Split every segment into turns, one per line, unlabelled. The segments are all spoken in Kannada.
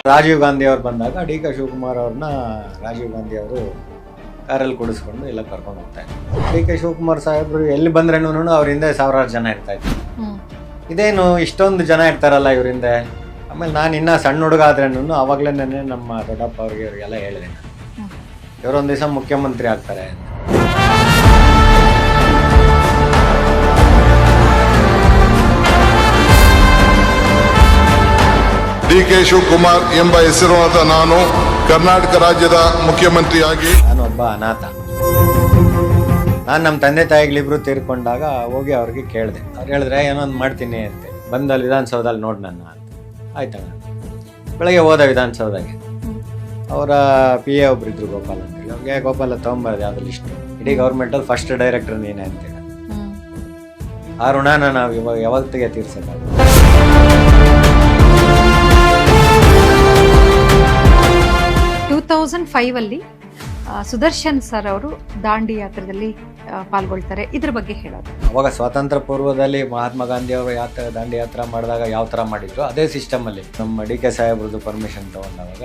ರಾಜೀವ್ ಗಾಂಧಿ ಅವ್ರು ಬಂದಾಗ ಡಿ ಕೆ ಶಿವಕುಮಾರ್ ಅವ್ರನ್ನ ರಾಜೀವ್ ಗಾಂಧಿ ಅವರು ಕಾರಲ್ಲಿ ಕುಡಿಸ್ಕೊಂಡು ಎಲ್ಲ ಕರ್ಕೊಂಡು ಹೋಗ್ತಾ ಇದ್ರು. ಡಿ ಕೆ ಶಿವಕುಮಾರ್ ಸಾಹೇಬ್ರು ಎಲ್ಲಿ ಬಂದ್ರೇನು ಅವ್ರ ಹಿಂದೆ ಸಾವಿರಾರು ಜನ ಇರ್ತಾ ಇದ್ರು. ಇದೇನು ಇಷ್ಟೊಂದು ಜನ ಇರ್ತಾರಲ್ಲ ಇವ್ರ ಹಿಂದೆ. ಆಮೇಲೆ ನಾನು ಇನ್ನೂ ಸಣ್ಣ ಹುಡುಗ ಆದ್ರೇನು ಅವಾಗಲೇ ನಮ್ಮ ದೊಡ್ಡಪ್ಪ ಅವ್ರಿಗೆ ಇವರಿಗೆಲ್ಲ ಹೇಳಿದೆ, ಇವರೊಂದು ದಿವಸ ಮುಖ್ಯಮಂತ್ರಿ ಆಗ್ತಾರೆ ಅಂತ.
ಡಿ ಕೆ ಶಿವಕುಮಾರ್ ಎಂಬ ಹೆಸರಿನ ನಾನು ಕರ್ನಾಟಕ ರಾಜ್ಯದ ಮುಖ್ಯಮಂತ್ರಿಯಾಗಿ
ನಾನೊಬ್ಬ ಅನಾಥ. ನಾನು ನಮ್ಮ ತಂದೆ ತಾಯಿಗಳಿಬ್ರು ತೀರ್ಕೊಂಡಾಗ ಹೋಗಿ ಅವ್ರಿಗೆ ಕೇಳಿದೆ. ಅವ್ರು ಹೇಳಿದ್ರೆ ಏನೋ ಒಂದು ಮಾಡ್ತೀನಿ ಅಂತ. ಬಂದಲ್ಲಿ ವಿಧಾನಸೌಧದಲ್ಲಿ ನೋಡಿ ನನ್ನ ಅಂತ. ಆಯ್ತಣ್ಣ. ಬೆಳಗ್ಗೆ ಹೋದ ವಿಧಾನಸೌಧಗೆ. ಅವರ PA ಒಬ್ರು ಇದ್ರು, ಗೋಪಾಲ್ ಅಂತೇಳಿ. ಅವ್ರಿಗೆ ಗೋಪಾಲ ತೊಗೊಂಬಾರ್ದು ಯಾವ್ದು ಲಿಸ್ಟ್, ಇಡೀ ಗೌರ್ಮೆಂಟಲ್ಲಿ ಫಸ್ಟ್ ಡೈರೆಕ್ಟರ್ ನೀನೆ ಅಂತೇಳಿ. ಆ ಋಣನ ನಾವು ಯಾವತ್ತಿಗೆ ತೀರ್ಸಕ್ಕಾಗ.
2005 ಸುದರ್ಶನ್ ಸರ್ ಅವರು ದಾಂಡಿ ಯಾತ್ರೆಯಲ್ಲಿ ಪಾಲ್ಗೊಳ್ತಾರೆ. ಇದ್ರ ಬಗ್ಗೆ ಹೇಳೋದು.
ಅವಾಗ ಸ್ವಾತಂತ್ರ್ಯ ಪೂರ್ವದಲ್ಲಿ ಮಹಾತ್ಮ ಗಾಂಧಿ ಅವರು ದಾಂಡಿ ಯಾತ್ರೆ ಮಾಡಿದಾಗ ಯಾವ ಥರ ಮಾಡಿದ್ರು ಅದೇ ಸಿಸ್ಟಮಲ್ಲಿ ನಮ್ಮ ಡಿ ಕೆ ಸಾಹೇಬ್ರದ್ದು ಪರ್ಮಿಷನ್ ತೊಗೊಂಡಾಗ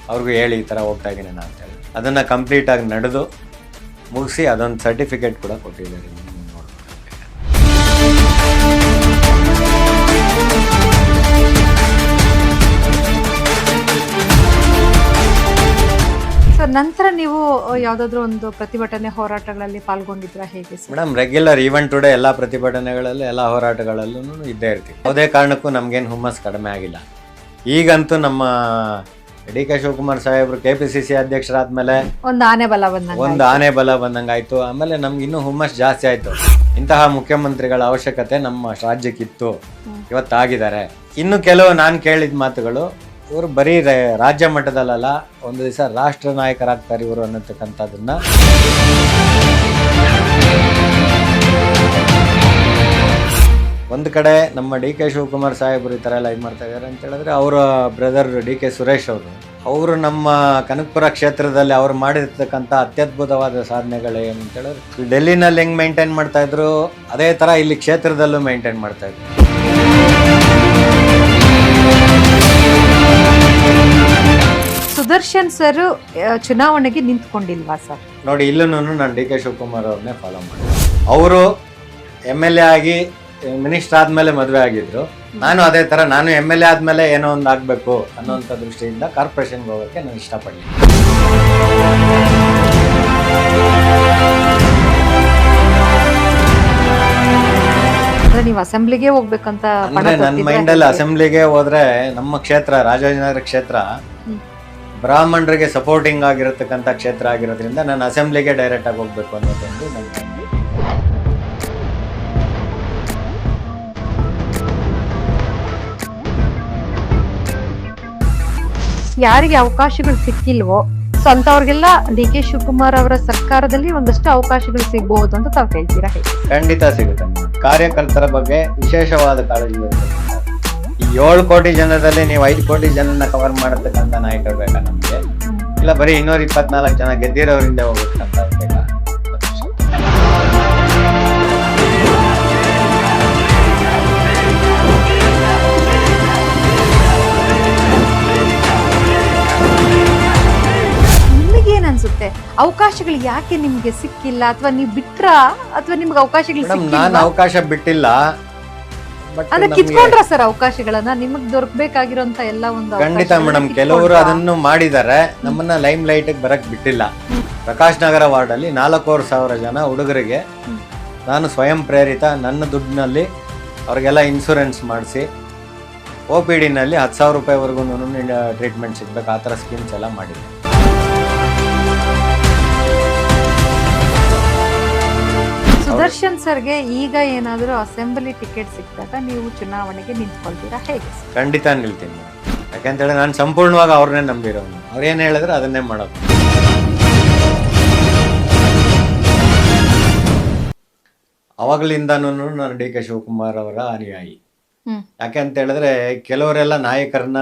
ಅವ್ರಿಗೂ ಹೇಳಿ ಈ ಥರ ಹೋಗ್ತಾ ಇದ್ದೀನಿ ನಾನು ಅಂತೇಳಿ ಅದನ್ನು ಕಂಪ್ಲೀಟಾಗಿ ನಡೆದು ಮುಗಿಸಿ ಅದೊಂದು ಸರ್ಟಿಫಿಕೇಟ್ ಕೂಡ ಕೊಟ್ಟಿದ್ದಾರೆ.
ನಂತರ ನೀವು ಯಾವ್ದಾದ್ರು ಒಂದು ಪ್ರತಿಭಟನೆ ಹೋರಾಟಗಳಲ್ಲಿ ಪಾಲ್ಗೊಂಡಿದ್ರ ಹೇಗೆ sir?
Madam, regular even today ಎಲ್ಲ ಪ್ರತಿಭಟನೆಗಳಲ್ಲೂ ಎಲ್ಲ ಹೋರಾಟಗಳಲ್ಲೂ ಇದ್ದೇ ಇರ್ತೀವಿ. ಯಾವುದೇ ಕಾರಣಕ್ಕೂ ನಮ್ಗೇನು ಹುಮ್ಮಸ್ ಕಡಿಮೆ ಆಗಿಲ್ಲ. ಈಗಂತೂ ನಮ್ಮ ಡಿ ಕೆ ಶಿವಕುಮಾರ್ ಸಾಹೇಬ್ರು KPCC ಅಧ್ಯಕ್ಷರಾದ್ಮೇಲೆ
ಒಂದು ಆನೆ ಬಲ
ಬಂದಂಗಾಯ್ತು. ಆಮೇಲೆ ನಮ್ಗೆ ಇನ್ನೂ ಹುಮ್ಮಸ್ ಜಾಸ್ತಿ ಆಯ್ತು. ಇಂತಹ ಮುಖ್ಯಮಂತ್ರಿಗಳ ಅವಶ್ಯಕತೆ ನಮ್ಮ ರಾಜ್ಯಕ್ಕಿತ್ತು, ಇವತ್ತಾಗಿದ್ದಾರೆ. ಇನ್ನು ಕೆಲವು ನಾನು ಕೇಳಿದ ಮಾತುಗಳು, ಇವರು ಬರೀ ರಾಜ್ಯ ಮಟ್ಟದಲ್ಲ, ಒಂದು ದಿವಸ ರಾಷ್ಟ್ರ ನಾಯಕರಾಗ್ತಾರೆ ಇವರು ಅನ್ನತಕ್ಕಂಥದ್ದನ್ನ ಒಂದು ಕಡೆ ನಮ್ಮ ಡಿ ಕೆ ಶಿವಕುಮಾರ್ ಸಾಹೇಬರು ಈ ಥರ ಎಲ್ಲ ಇದು ಮಾಡ್ತಾ ಇದ್ದಾರೆ ಅಂತ ಹೇಳಿದ್ರೆ, ಅವರ ಬ್ರದರ್ ಡಿ ಕೆ ಸುರೇಶ್ ಅವರು ನಮ್ಮ ಕನಕಪುರ ಕ್ಷೇತ್ರದಲ್ಲಿ ಅವರು ಮಾಡಿರ್ತಕ್ಕಂಥ ಅತ್ಯದ್ಭುತವಾದ ಸಾಧನೆಗಳು ಏನು ಅಂತ ಹೇಳಿದ್ರೆ, ಡೆಲ್ಲಿನಲ್ಲಿ ಹೆಂಗೆ ಮೇಂಟೈನ್ ಮಾಡ್ತಾ ಇದ್ರು ಅದೇ ಥರ ಇಲ್ಲಿ ಕ್ಷೇತ್ರದಲ್ಲೂ ಮೇಂಟೈನ್ ಮಾಡ್ತಾ ಇದ್ರು.
ಸುದರ್ಶನ್ ಸರ್ ಚುನಾವಣೆಗೆ ನಿಂತ್ಕೊಂಡಿಲ್ವಾ ಸರ್?
ನೋಡಿ, ಇಲ್ಲೂ ನಾನು ಡಿ ಕೆ ಶಿವಕುಮಾರ್ ಅವ್ರನ್ನೇ ಫಾಲೋ ಮಾಡಿದೆ. ಅವರು MLA ಆಗಿ ಮಿನಿಸ್ಟರ್ ಆದ್ಮೇಲೆ ಮದುವೆ ಆಗಿದ್ರು. ನಾನು ಅದೇ ತರ ನಾನು MLA ಆದ್ಮೇಲೆ ಏನೋ ಒಂದು ಆಗ್ಬೇಕು ಅನ್ನೋಂಥ ದೃಷ್ಟಿಯಿಂದ ಕಾರ್ಪೊರೇಷನ್ಗೆ ಹೋಗೋಕ್ಕೆ ನಾನು ಇಷ್ಟಪಡಲಿಲ್ಲ.
ನೀವು ಅಸೆಂಬ್ಲಿಗೆ ಹೋಗ್ಬೇಕಂತ
ನನ್ನ ಮೈಂಡಲ್ಲಿ ಅಸೆಂಬ್ಲಿಗೆ ಹೋದ್ರೆ ನಮ್ಮ ಕ್ಷೇತ್ರ ರಾಜಾಜಿನಗರ ಕ್ಷೇತ್ರ ಬ್ರಾಹ್ಮಣರಿಗೆ ಸಪೋರ್ಟಿಂಗ್ ಆಗಿರತಕ್ಕಂಥ ಕ್ಷೇತ್ರ ಆಗಿರೋದ್ರಿಂದ ನಾನು ಅಸೆಂಬ್ಲಿಗೆ ಡೈರೆಕ್ಟ್ ಆಗಿ ಹೋಗ್ಬೇಕು ಅನ್ನೋದೊಂದು ನನ್ನ.
ಯಾರಿಗೆ ಅವಕಾಶಗಳು ಸಿಕ್ಕಿಲ್ವೋ ಸೊ ಅಂತವ್ರಿಗೆಲ್ಲ ಡಿ ಕೆ ಶಿವಕುಮಾರ್ ಅವರ ಸರ್ಕಾರದಲ್ಲಿ ಒಂದಷ್ಟು ಅವಕಾಶಗಳು ಸಿಗಬಹುದು ಅಂತ ತಾವು ಹೇಳ್ತೀರಾ?
ಖಂಡಿತ ಸಿಗುತ್ತೆ. ಕಾರ್ಯಕರ್ತರ ಬಗ್ಗೆ ವಿಶೇಷವಾದ ಕಾಳಜಿ ಇರುತ್ತೆ. ಈ 7 ಕೋಟಿ ಜನದಲ್ಲಿ ನೀವು 5 ಕೋಟಿ ಜನನ ಕವರ್ ಮಾಡತಕ್ಕಂಥ ನಾಯಕರು ಬೇಕಾ ನಮ್ಗೆ? ಇಲ್ಲ ಬರೀ 224 ಜನ ಗೆದ್ದಿರೋರಿಂದ ಹೋಗ್ಬೇಕಂತ ಬೇಕಾ?
ನಿಮಗೇನ್ ಅನ್ಸುತ್ತೆ, ಅವಕಾಶಗಳು ಯಾಕೆ ನಿಮ್ಗೆ ಸಿಕ್ಕಿಲ್ಲ? ಅಥವಾ ನೀವು ಬಿಟ್ರ ಅಥವಾ ನಿಮ್ಗೆ ಅವಕಾಶಗಳು ಸಿಕ್ಕಿಲ್ಲ?
ನಾನು ಅವಕಾಶ ಬಿಟ್ಟಿಲ್ಲ,
ಅಂದ್ರೆ ಕಿತ್ಕೊಂಡ್ರ ಸರ್ ಅವಕಾಶಗಳನ್ನ? ನಿಮಗ್ ದೊರಕಬೇಕಾಗಿರೋಂತ ಎಲ್ಲ ಒಂದು
ಖಂಡಿತ ಮೇಡಮ್, ಕೆಲವರು ಅದನ್ನು ಮಾಡಿದ್ದಾರೆ. ನಮ್ಮನ್ನ ಲೈಮ್ ಲೈಟ್ ಬರಕ್ ಬಿಟ್ಟಿಲ್ಲ. ಪ್ರಕಾಶ್ ನಗರ ವಾರ್ಡ್ ಅಲ್ಲಿ 4,500 ಜನ ಹುಡುಗರಿಗೆ ನಾನು ಸ್ವಯಂ ಪ್ರೇರಿತ ನನ್ನ ದುಡ್ಡಿನಲ್ಲಿ ಅವ್ರಿಗೆಲ್ಲ ಇನ್ಶೂರೆನ್ಸ್ ಮಾಡಿಸಿ OPD ನಲ್ಲಿ 10,000 ರೂಪಾಯಿವರೆಗೂ ಟ್ರೀಟ್ಮೆಂಟ್ ಸಿಗ್ಬೇಕು, ಆ ಥರ ಸ್ಕೀಮ್ಸ್ ಎಲ್ಲ ಮಾಡಿದೆ.
ಸುದರ್ಶನ್ ಸರ್ಗೆ ಈಗ ಏನಾದರೂ ಅಸೆಂಬ್ಲಿ ಟಿಕೆಟ್ ಸಿಕ್ಕಿದಾಗ ನೀವು ಚುನಾವಣೆಗೆ ನಿಂತ್ಕೊಳ್ತೀರಾ ಹೇಗೆ?
ಖಂಡಿತ ನಿಲ್ತೀನಿ ಮೇಡಮ್. ಯಾಕೆಂತೇಳಿ ನಾನು ಸಂಪೂರ್ಣವಾಗಿ ಅವ್ರನ್ನೇ ನಂಬಿರೋನು. ಅವ್ರೇನು ಹೇಳಿದ್ರೆ ಅದನ್ನೇ ಮಾಡೋದು. ಅವಾಗಲಿಂದನೂ ನಾನು ಡಿ ಕೆ ಶಿವಕುಮಾರ್ ಅವರ ಅನುಯಾಯಿ. ಯಾಕೆ ಅಂತ ಹೇಳಿದ್ರೆ, ಕೆಲವರೆಲ್ಲ ನಾಯಕರನ್ನ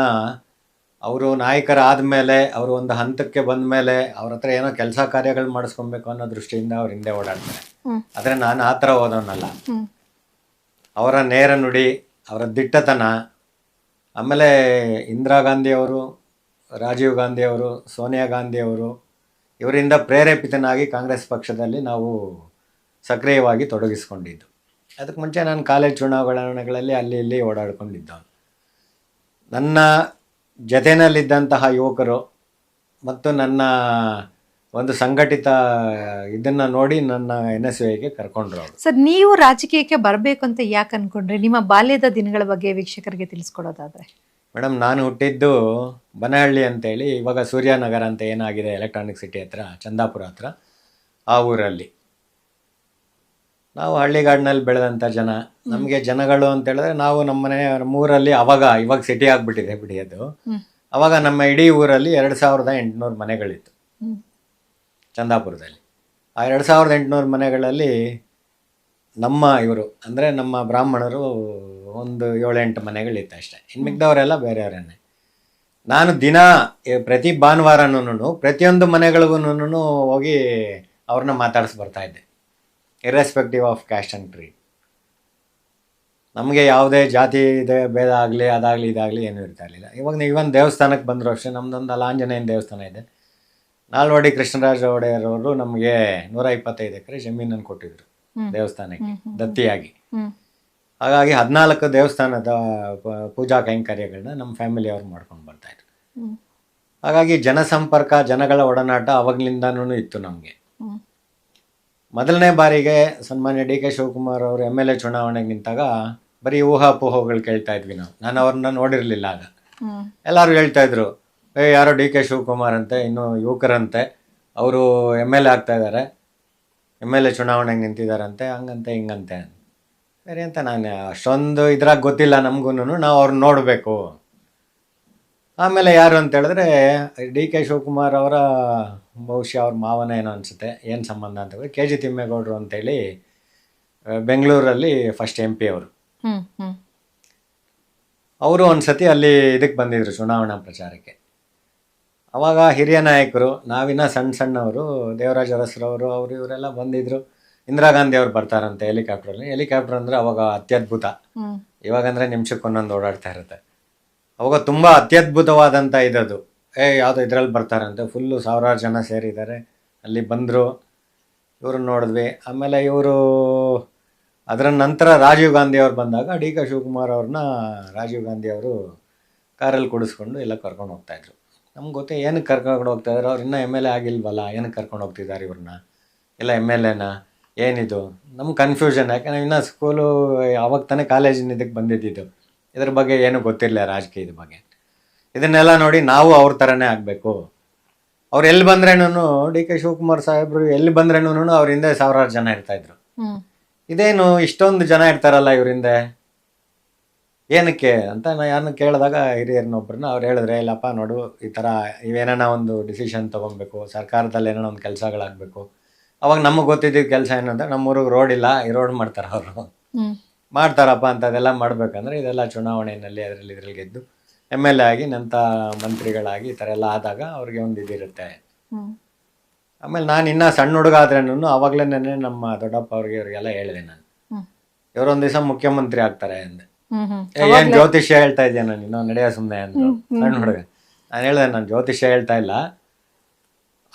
ಅವರು ನಾಯಕರಾದ್ಮೇಲೆ ಅವರು ಒಂದು ಹಂತಕ್ಕೆ ಬಂದ ಮೇಲೆ ಅವ್ರ ಹತ್ರ ಏನೋ ಕೆಲಸ ಕಾರ್ಯಗಳು ಮಾಡಿಸ್ಕೊಬೇಕು ಅನ್ನೋ ದೃಷ್ಟಿಯಿಂದ ಅವ್ರ ಹಿಂದೆ ಓಡಾಡ್ತಾರೆ. ಆದ್ರೆ ನಾನು ಆ ಥರ ಓದೋನಲ್ಲ. ಅವರ ನೇರ ನುಡಿ, ಅವರ ದಿಟ್ಟತನ, ಆಮೇಲೆ ಇಂದಿರಾ ಗಾಂಧಿ ಅವರು ರಾಜೀವ್ ಗಾಂಧಿ ಅವರು, ಸೋನಿಯಾ ಗಾಂಧಿ ಅವರು ಇವರಿಂದ ಪ್ರೇರೇಪಿತನಾಗಿ ಕಾಂಗ್ರೆಸ್ ಪಕ್ಷದಲ್ಲಿ ನಾವು ಸಕ್ರಿಯವಾಗಿ ತೊಡಗಿಸ್ಕೊಂಡಿದ್ದು. ಅದಕ್ಕೆ ಮುಂಚೆ ನಾನು ಕಾಲೇಜ್ ಚುನಾವಣೆಗಳಲ್ಲಿ ಅಲ್ಲಿ ಇಲ್ಲಿ ಓಡಾಡ್ಕೊಂಡಿದ್ದವನು. ನನ್ನ ಜೊತೆಯಲ್ಲಿದ್ದಂತಹ ಯುವಕರು ಮತ್ತು ನನ್ನ ಒಂದು ಸಂಘಟಿತ ಇದನ್ನು ನೋಡಿ ನನ್ನ NSUIಗೆ ಕರ್ಕೊಂಡ್ರು ಅವರು.
ಸರ್, ನೀವು ರಾಜಕೀಯಕ್ಕೆ ಬರಬೇಕು ಅಂತ ಯಾಕೆ ಅನ್ಕೊಂಡ್ರಿ? ನಿಮ್ಮ ಬಾಲ್ಯದ ದಿನಗಳ ಬಗ್ಗೆ ವೀಕ್ಷಕರಿಗೆ ತಿಳಿಸ್ಕೊಡೋದಾದ್ರೆ.
ಮೇಡಮ್, ನಾನು ಹುಟ್ಟಿದ್ದು ಬನಹಳ್ಳಿ ಅಂತೇಳಿ, ಇವಾಗ ಸೂರ್ಯನಗರ ಅಂತ ಏನಾಗಿದೆ ಎಲೆಕ್ಟ್ರಾನಿಕ್ ಸಿಟಿ ಹತ್ರ, ಚಂದಾಪುರ ಹತ್ರ, ಆ ಊರಲ್ಲಿ. ನಾವು ಹಳ್ಳಿಗಾಡಿನಲ್ಲಿ ಬೆಳೆದಂಥ ಜನ. ನಮಗೆ ಜನಗಳು ಅಂತ ಹೇಳಿದ್ರೆ ನಾವು ನಮ್ಮೂರಲ್ಲಿ ಇವಾಗ ಸಿಟಿ ಆಗಿಬಿಟ್ಟಿದೆ ಬಿಡಿ ಅದು. ಅವಾಗ ನಮ್ಮ ಇಡೀ ಊರಲ್ಲಿ 2800 ಮನೆಗಳಿತ್ತು ಚಂದಾಪುರದಲ್ಲಿ. ಆ 2800 ಮನೆಗಳಲ್ಲಿ ನಮ್ಮ ಇವರು ಅಂದರೆ ನಮ್ಮ ಬ್ರಾಹ್ಮಣರು ಒಂದು 7-8 ಮನೆಗಳಿತ್ತು ಅಷ್ಟೇ. ಇನ್ನು ಮಿಕ್ದವರೆಲ್ಲ ಬೇರೆಯವರನ್ನೇ. ನಾನು ಪ್ರತಿ ಭಾನುವಾರನೂ ಪ್ರತಿಯೊಂದು ಮನೆಗಳಿಗೂ ಹೋಗಿ ಅವ್ರನ್ನ ಮಾತಾಡಿಸಿ ಬರ್ತಾಯಿದ್ದೆ, irrespective of caste and creed. ನಮಗೆ ಯಾವುದೇ ಜಾತಿ ಭೇದ ಆಗಲಿ ಅದಾಗಲಿ ಇದಾಗಲಿ ಏನೂ ಇರ್ತಾ ಇರಲಿಲ್ಲ. ಇವನ್ ದೇವಸ್ಥಾನಕ್ಕೆ ಬಂದರೂ ಅಷ್ಟೇ. ನಮ್ಮದೊಂದು ಆಂಜನೇಯನ ದೇವಸ್ಥಾನ ಇದೆ. ನಾಲ್ವಡಿ ಕೃಷ್ಣರಾಜ ಒಡೆಯರ್ ಅವರು ನಮಗೆ 125 ಎಕರೆ ಜಮೀನನ್ನು ಕೊಟ್ಟಿದ್ರು ದೇವಸ್ಥಾನಕ್ಕೆ ದತ್ತಿಯಾಗಿ. ಹಾಗಾಗಿ 14 ದೇವಸ್ಥಾನದ ಪೂಜಾ ಕೈಂಕರ್ಯಗಳನ್ನ ನಮ್ಮ ಫ್ಯಾಮಿಲಿಯವ್ರು ಮಾಡ್ಕೊಂಡು ಬರ್ತಾಯಿದ್ರು. ಹಾಗಾಗಿ ಜನಸಂಪರ್ಕ, ಜನಗಳ ಒಡನಾಟ ಅವಾಗ್ಲಿಂದನೂ ಇತ್ತು ನಮಗೆ. ಮೊದಲನೇ ಬಾರಿಗೆ ಸನ್ಮಾನ್ಯ DK ಶಿವಕುಮಾರ್ ಅವರು MLA ಚುನಾವಣೆಗೆ ನಿಂತಾಗ ಬರೀ ಊಹಾಪೋಹಗಳು ಕೇಳ್ತಾ ಇದ್ವಿ ನಾವು. ನಾನು ಅವ್ರನ್ನ ನೋಡಿರಲಿಲ್ಲ ಆಗ. ಎಲ್ಲರೂ ಹೇಳ್ತಾ ಇದ್ರು, ಯಾರೋ DK ಶಿವಕುಮಾರ್ ಅಂತೆ, ಇನ್ನು ಯುವಕರಂತೆ, ಅವರು MLA ಆಗ್ತಾ ಇದ್ದಾರೆ, MLA ಚುನಾವಣೆಗೆ ನಿಂತಿದ್ದಾರಂತೆ, ಹಂಗಂತೆ ಹಿಂಗಂತೆ. ಸರಿ ಅಂತ ನಾನು ಅಷ್ಟೊಂದು ಇದ್ರಾಗ ಗೊತ್ತಿಲ್ಲ ನಮಗೂ, ನಾವು ಅವ್ರನ್ನ ನೋಡಬೇಕು. ಆಮೇಲೆ ಯಾರು ಅಂತ ಹೇಳಿದ್ರೆ DK ಶಿವಕುಮಾರ್ ಅವರ ಬಹುಶಃ ಅವ್ರ ಮಾವನ ಏನೋ ಅನಿಸುತ್ತೆ, ಏನು ಸಂಬಂಧ ಅಂತ ಹೇಳಿದ್ರೆ KG ತಿಮ್ಮೇಗೌಡರು ಅಂತೇಳಿ ಬೆಂಗಳೂರಲ್ಲಿ ಫಸ್ಟ್ MP ಅವರು. ಅವರು ಒಂದು ಸತಿ ಅಲ್ಲಿ ಇದಕ್ಕೆ ಬಂದಿದ್ರು ಚುನಾವಣಾ ಪ್ರಚಾರಕ್ಕೆ. ಅವಾಗ ಹಿರಿಯ ನಾಯಕರು, ನಾವಿನ್ನ ಸಣ್ಣವರು, ದೇವರಾಜ ಅರಸರವರು, ಅವರು ಇವರೆಲ್ಲ ಬಂದಿದ್ರು. ಇಂದಿರಾ ಗಾಂಧಿ ಅವ್ರು ಬರ್ತಾರಂತೆ ಹೆಲಿಕಾಪ್ಟ್ರಲ್ಲಿ. ಹೆಲಿಕಾಪ್ಟರ್ ಅಂದರೆ ಅವಾಗ ಅತ್ಯದ್ಭುತ. ಇವಾಗಂದರೆ ನಿಮಿಷಕ್ಕೆ ಒಂದೊಂದು ಓಡಾಡ್ತಾ ಇರುತ್ತೆ. ಅವಾಗ ತುಂಬ ಅತ್ಯದ್ಭುತವಾದಂಥ ಇದದು. ಯಾವುದೋ ಇದರಲ್ಲಿ ಬರ್ತಾರಂತೆ, ಫುಲ್ಲು 1000 ಜನ ಸೇರಿದ್ದಾರೆ. ಅಲ್ಲಿ ಬಂದರು, ಇವ್ರನ್ನ ನೋಡಿದ್ವಿ. ಆಮೇಲೆ ಅದರ ನಂತರ ರಾಜೀವ್ ಗಾಂಧಿ ಅವ್ರು ಬಂದಾಗ DK ಶಿವಕುಮಾರ್ ಅವ್ರನ್ನ ರಾಜೀವ್ ಗಾಂಧಿ ಅವರು ಕಾರಲ್ಲಿ ಕುಡಿಸ್ಕೊಂಡು ಎಲ್ಲ ಕರ್ಕೊಂಡು ಹೋಗ್ತಾಯಿದ್ರು. ನಮ್ಗೆ ಗೊತ್ತೇ ಏನಕ್ಕೆ ಕರ್ಕೊಂಡು ಹೋಗ್ತಾಯಿದ್ರು, ಅವ್ರು ಇನ್ನೂ MLA ಆಗಿಲ್ವಲ್ಲ, ಏನಕ್ಕೆ ಕರ್ಕೊಂಡು ಹೋಗ್ತಿದ್ದಾರೆ ಇವ್ರನ್ನ, ಎಲ್ಲ MLAನ ಏನಿದು, ನಮ್ಗೆ ಕನ್ಫ್ಯೂಷನ್. ಯಾಕಂದರೆ ಇನ್ನೂ ಸ್ಕೂಲು ಅವಾಗ ತಾನೇ ಕಾಲೇಜಿನ ಇದಕ್ಕೆ ಬಂದಿದ್ದು, ಇದ್ರ ಬಗ್ಗೆ ಏನೂ ಗೊತ್ತಿರಲಿಲ್ಲ ರಾಜಕೀಯದ ಬಗ್ಗೆ. ಇದನ್ನೆಲ್ಲ ನೋಡಿ ನಾವು ಅವ್ರ ಥರನೇ ಆಗಬೇಕು. ಅವ್ರು ಎಲ್ಲಿ ಬಂದ್ರೇನು, DK ಶಿವಕುಮಾರ್ ಸಾಹೇಬರು ಎಲ್ಲಿ ಬಂದ್ರೇನು ಅವ್ರ ಹಿಂದೆ 1000 ಜನ ಇರ್ತಾಯಿದ್ರು. ಇದೇನು ಇಷ್ಟೊಂದು ಜನ ಇರ್ತಾರಲ್ಲ ಇವರಿಂದ, ಏನಕ್ಕೆ ಅಂತ ಯಾರನ್ನ ಕೇಳಿದಾಗ ಹಿರಿಯರನ್ನೊಬ್ಬರನ್ನ ಅವ್ರು ಹೇಳಿದ್ರೆ, ಇಲ್ಲಪ್ಪ ನೋಡು, ಈ ಥರ ಇವೇನ ಒಂದು ಡಿಸಿಷನ್ ತೊಗೊಬೇಕು, ಸರ್ಕಾರದಲ್ಲಿ ಏನೋ ಒಂದು ಕೆಲಸಗಳಾಗಬೇಕು. ಅವಾಗ ನಮಗೆ ಗೊತ್ತಿದ್ದ ಕೆಲಸ ಏನಂದ್ರೆ, ನಮ್ಮೂರಿಗೆ ರೋಡ್ ಇಲ್ಲ, ಈ ರೋಡ್ ಮಾಡ್ತಾರೆ ಅವರು, ಮಾಡ್ತಾರಪ್ಪ ಅಂತ. ಅದೆಲ್ಲ ಮಾಡಬೇಕಂದ್ರೆ ಇದೆಲ್ಲ ಚುನಾವಣೆಯಲ್ಲಿ ಇದ್ರಲ್ಲಿ ಗೆದ್ದು MLA ಆಗಿ ನಂತ ಮಂತ್ರಿಗಳಾಗಿ ಈ ಥರ ಎಲ್ಲ ಆದಾಗ ಅವ್ರಿಗೆ ಒಂದು ಇದಿರುತ್ತೆ. ಆಮೇಲೆ ನಾನು ಇನ್ನೂ ಸಣ್ಣ ಹುಡುಗ ಆದ್ರೇನು ಅವಾಗಲೇ ನಮ್ಮ ದೊಡ್ಡಪ್ಪ ಇವ್ರಿಗೆಲ್ಲ ಹೇಳಿದೆ ನಾನು, ಇವರೊಂದು ದಿವಸ ಮುಖ್ಯಮಂತ್ರಿ ಆಗ್ತಾರೆ ಅಂದೆ. ಏನು ಜ್ಯೋತಿಷ್ಯ ಹೇಳ್ತಾ ಇದೆಯಾ ನಾನು, ಇನ್ನೂ ನಡೆಯೋ ಸುಮ್ಮನೆ ಅಂದರು ಸಣ್ಣ ಹುಡುಗ. ನಾನು ಹೇಳಿದೆ, ನಾನು ಜ್ಯೋತಿಷ್ಯ ಹೇಳ್ತಾ ಇಲ್ಲ,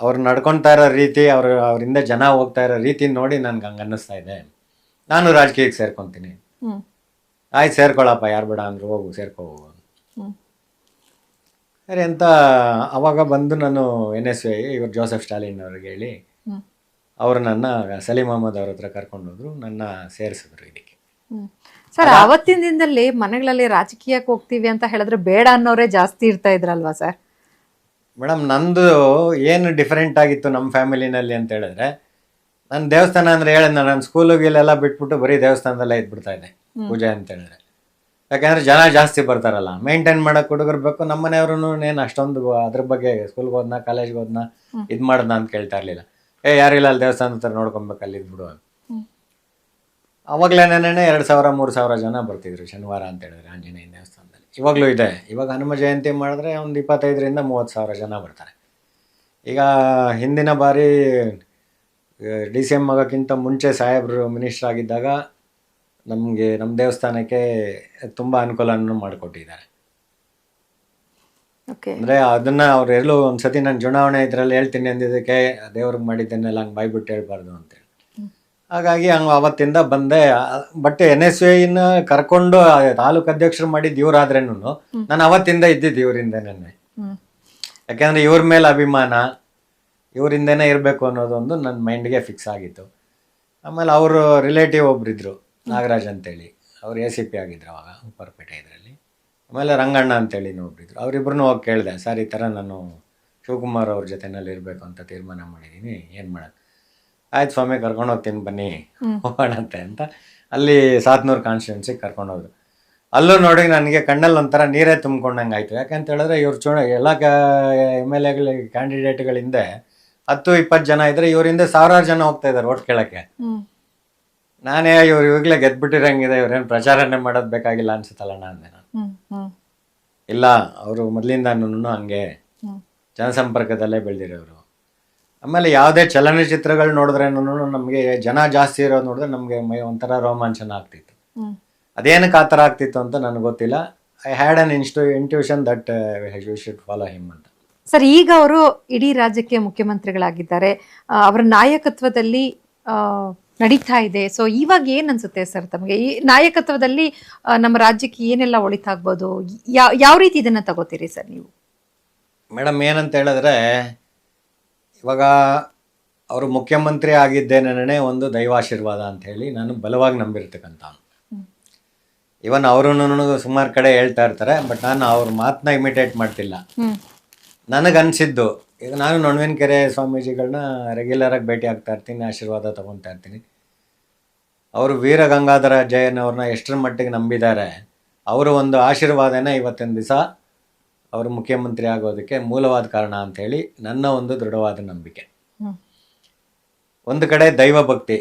ಅವ್ರು ನಡ್ಕೊತಾ ಇರೋ ರೀತಿ, ಅವರಿಂದ ಜನ ಹೋಗ್ತಾ ಇರೋ ರೀತಿ ನೋಡಿ ನನ್ಗೆ ಹಂಗೆ ಅನ್ನಿಸ್ತಾ ಇದೆ, ನಾನು ರಾಜಕೀಯಕ್ಕೆ ಸೇರ್ಕೊತೀನಿ. ಆಯ್ತು ಸೇರ್ಕೊಳ್ಳಪ್ಪ, ಯಾರು ಬೇಡ ಅಂದರು, ಹೋಗು ಸೇರ್ಕೊ ಹೋಗು. ಸರಿ ಅಂತ ಅವಾಗ ಬಂದು ನಾನು NSUI ಇವರು ಜೋಸೆಫ್ ಸ್ಟಾಲಿನ್ ಅವ್ರಿಗೆ ಹೇಳಿ ಅವರು ನನ್ನ ಸಲೀಂ ಅಹಮದ್ ಅವ್ರ ಹತ್ರ ಕರ್ಕೊಂಡು ಹೋದ್ರು, ನನ್ನ ಸೇರಿಸಿದ್ರು ಇದಕ್ಕೆ.
ಸರ್, ಆವತ್ತಿನ ದಿನದಲ್ಲಿ ಮನೆಗಳಲ್ಲಿ ರಾಜಕೀಯಕ್ಕೆ ಹೋಗ್ತೀವಿ ಅಂತ ಹೇಳಿದ್ರೆ ಬೇಡ ಅನ್ನೋರೇ ಜಾಸ್ತಿ ಇರ್ತಾ ಇದ್ರಲ್ವಾ ಸರ್?
ಮೇಡಮ್, ನಂದು ಏನು ಡಿಫ್ರೆಂಟ್ ಆಗಿತ್ತು ನಮ್ಮ ಫ್ಯಾಮಿಲಿನಲ್ಲಿ ಅಂತ ಹೇಳಿದ್ರೆ, ನಾನು ದೇವಸ್ಥಾನ ಅಂದರೆ ಹೇಳಿದ್ನ, ನಾನು ಸ್ಕೂಲಿಗೆಲ್ಲ ಬಿಟ್ಬಿಟ್ಟು ಬರೀ ದೇವಸ್ಥಾನದಲ್ಲೇ ಇದ್ಬಿಡ್ತಾ ಇದ್ದೆ ಪೂಜೆ ಅಂತ ಹೇಳಿದ್ರೆ. ಯಾಕಂದರೆ ಜನ ಜಾಸ್ತಿ ಬರ್ತಾರಲ್ಲ, ಮೇಂಟೈನ್ ಮಾಡೋಕೆ ಹುಡುಗರು ಬೇಕು. ನಮ್ಮ ಮನೆಯವ್ರೂ ಏನು ಅಷ್ಟೊಂದು ಅದ್ರ ಬಗ್ಗೆ ಸ್ಕೂಲ್ಗೆ ಹೋದ್ನ, ಕಾಲೇಜ್ಗೆ ಹೋದ್ನ, ಇದು ಮಾಡ್ದ ಅಂತ ಕೇಳ್ತಾ ಇರಲಿಲ್ಲ. ಯಾರಿಲ್ಲ ಅಲ್ಲಿ ದೇವಸ್ಥಾನದ ಹತ್ರ ನೋಡ್ಕೊಬೇಕು, ಅಲ್ಲಿ ಇದ್ಬಿಡು. ಅವಾಗಲೇನೇ 2000-3000 ಜನ ಬರ್ತಿದ್ರು ಶನಿವಾರ ಅಂತ ಹೇಳಿದ್ರೆ ಆಂಜನೇಯ ದೇವಸ್ಥಾನದಲ್ಲಿ. ಇವಾಗಲೂ ಇದೆ. ಇವಾಗ ಹನುಮ ಜಯಂತಿ ಮಾಡಿದ್ರೆ ಒಂದು 25,000-30,000 ಜನ ಬರ್ತಾರೆ. ಈಗ ಹಿಂದಿನ ಬಾರಿ DCM ಆಗೋಕ್ಕಿಂತ ಮುಂಚೆ ಸಾಹೇಬರು ಮಿನಿಸ್ಟರ್ ಆಗಿದ್ದಾಗ ನಮ್ಮ ದೇವಸ್ಥಾನಕ್ಕೆ ತುಂಬ ಅನುಕೂಲವನ್ನು ಮಾಡಿಕೊಟ್ಟಿದ್ದಾರೆ.
ಓಕೆ.
ಅಂದರೆ ಅದನ್ನ ಅವ್ರು ಎಲ್ಲೂ ಒಂದ್ಸತಿ ನಾನು ಚುನಾವಣೆ ಇದರಲ್ಲಿ ಹೇಳ್ತೀನಿ ಅಂದಿದ್ದಕ್ಕೆ ದೇವ್ರಿಗೆ ಮಾಡಿದ್ದನ್ನೆಲ್ಲ ಹಂಗೆ ಬಾಯ್ಬಿಟ್ಟು ಹೇಳ್ಬಾರ್ದು ಅಂತೇಳಿ. ಹಾಗಾಗಿ ಹಂಗೆ ಅವತ್ತಿಂದ ಬಂದೆ. ಬಟ್ NSYನ ಕರ್ಕೊಂಡು ತಾಲೂಕು ಅಧ್ಯಕ್ಷರು ಮಾಡಿದ್ದು ಇವ್ರಾದ್ರೇನು ನಾನು ಅವತ್ತಿಂದ ಇದ್ದಿದ್ದು ಇವರಿಂದನೇ. ಯಾಕೆಂದ್ರೆ ಇವ್ರ ಮೇಲೆ ಅಭಿಮಾನ, ಇವರಿಂದನೇ ಇರಬೇಕು ಅನ್ನೋದೊಂದು ನನ್ನ ಮೈಂಡ್ಗೆ ಫಿಕ್ಸ್ ಆಗಿತ್ತು. ಆಮೇಲೆ ಅವರು ರಿಲೇಟಿವ್ ಒಬ್ರಿದ್ರು, ನಾಗರಾಜ್ ಅಂತೇಳಿ, ಅವ್ರು ACP ಆಗಿದ್ರು ಅವಾಗ ಉಪ್ಪರಪೇಟೆ ಇದರಲ್ಲಿ. ಆಮೇಲೆ ರಂಗಣ್ಣ ಅಂತೇಳಿ ಒಬ್ರಿದ್ರು. ಅವರಿಬ್ರು ಹೋಗಿ ಕೇಳಿದೆ, ಸರ್ ಈ ಥರ ನಾನು ಶಿವಕುಮಾರ್ ಅವ್ರ ಜೊತೆನಲ್ಲಿ ಇರಬೇಕು ಅಂತ ತೀರ್ಮಾನ ಮಾಡಿದ್ದೀನಿ, ಏನು ಮಾಡೋದು? ಆಯ್ತು ಸ್ವಾಮಿ, ಕರ್ಕೊಂಡು ಹೋಗ್ತೀನಿ ಬನ್ನಿ ಹೋಗೋಣಂತೆ ಅಂತ ಅಲ್ಲಿ 700 ಕಾನ್ಸ್ಟಿಟ್ಯೂನ್ಸಿಗೆ ಕರ್ಕೊಂಡೋದ್ರು. ಅಲ್ಲೂ ನೋಡಿ ನನಗೆ ಕಣ್ಣಲ್ಲಿ ಒಂಥರ ನೀರೇ ತುಂಬ್ಕೊಂಡಂಗೆ ಆಯಿತು. ಯಾಕಂತ ಹೇಳಿದ್ರೆ ಇವ್ರು ಎಲ್ಲ MLA ಕ್ಯಾಂಡಿಡೇಟ್ಗಳ ಹಿಂದೆ 10-20 ಜನ ಇದ್ರೆ ಇವರಿಂದ 1000 ಜನ ಹೋಗ್ತಾ ಇದ್ದಾರೆ ಓಟ್ ಕೇಳಕ್ಕೆ. ನಾನೇ ಇವ್ರು ಇವಾಗಲೇ ಗೆದ್ಬಿಟ್ಟಿರಂಗಿದೆ, ಇವ್ರೇನು ಪ್ರಚಾರನೇ ಮಾಡೋದು ಬೇಕಾಗಿಲ್ಲ ಅನ್ಸುತ್ತಲ್ಲ ಅಂದೆ ನಾನು. ಇಲ್ಲ, ಅವರು ಮೊದಲಿಂದನೂ ಹಂಗೆ ಜನಸಂಪರ್ಕದಲ್ಲೇ ಬೆಳೆದಿರೋರು. ಆಮೇಲೆ ಯಾವುದೇ ಚಲನಚಿತ್ರಗಳು ನೋಡಿದ್ರೇನು ನಮಗೆ ಜನ ಜಾಸ್ತಿ ಇರೋದು ನೋಡಿದ್ರೆ ನಮಗೆ ಒಂಥರ ರೋಮಾಂಚನ ಆಗ್ತಿತ್ತು. ಅದೇನಕ್ಕೆ ಆ ಥರ ಆಗ್ತಿತ್ತು ಅಂತ ನನಗೆ ಗೊತ್ತಿಲ್ಲ. I had an intuition that we should follow him ಅಂತ.
ಸರ್, ಈಗ ಅವರು ಇಡೀ ರಾಜ್ಯಕ್ಕೆ ಮುಖ್ಯಮಂತ್ರಿಗಳಾಗಿದ್ದಾರೆ, ಅವರ ನಾಯಕತ್ವದಲ್ಲಿ ನಡೀತಾ ಇದೆ. ಸೊ ಇವಾಗ ಏನ್ ಅನ್ಸುತ್ತೆ ಸರ್ ತಮಗೆ, ಈ ನಾಯಕತ್ವದಲ್ಲಿ ನಮ್ಮ ರಾಜ್ಯಕ್ಕೆ ಏನೆಲ್ಲ ಒಳಿತಾಗ್ಬೋದು, ಯಾವ ರೀತಿ ಇದನ್ನ ತಗೋತೀರಿ ಸರ್ ನೀವು?
ಮೇಡಮ್, ಏನಂತ ಹೇಳಿದ್ರೆ ಇವಾಗ ಅವರು ಮುಖ್ಯಮಂತ್ರಿ ಆಗಿದ್ದೇನೆ ಒಂದು ದೈವಾಶೀರ್ವಾದ ಅಂತ ಹೇಳಿ ನಾನು ಬಲವಾಗಿ ನಂಬಿರ್ತಕ್ಕಂಥ. ಇವನ್ ಅವರು ಸುಮಾರು ಕಡೆ ಹೇಳ್ತಾ ಇರ್ತಾರೆ, ಬಟ್ ನಾನು ಅವ್ರ ಮಾತನ್ನ ಇಮಿಟೇಟ್ ಮಾಡ್ತಿಲ್ಲ. ನನಗನ್ಸಿದ್ದು, ಈಗ ನಾನು ನೊಣವಿನಕೆರೆ ಸ್ವಾಮೀಜಿಗಳನ್ನ ರೆಗ್ಯುಲರಾಗಿ ಭೇಟಿ ಆಗ್ತಾ ಇರ್ತೀನಿ, ಆಶೀರ್ವಾದ ತಗೊತಾ ಇರ್ತೀನಿ. ಅವರು ವೀರ ಗಂಗಾಧರ ಜಯನ್ ಅವ್ರನ್ನ ಎಷ್ಟರ ಮಟ್ಟಿಗೆ ನಂಬಿದ್ದಾರೆ, ಅವರು ಒಂದು ಆಶೀರ್ವಾದನೇ ಇವತ್ತಿನ ದಿವಸ ಅವರು ಮುಖ್ಯಮಂತ್ರಿ ಆಗೋದಕ್ಕೆ ಮೂಲವಾದ ಕಾರಣ ಅಂಥೇಳಿ ನನ್ನ ಒಂದು ದೃಢವಾದ ನಂಬಿಕೆ. ಒಂದು ಕಡೆ ದೈವ ಭಕ್ತಿ,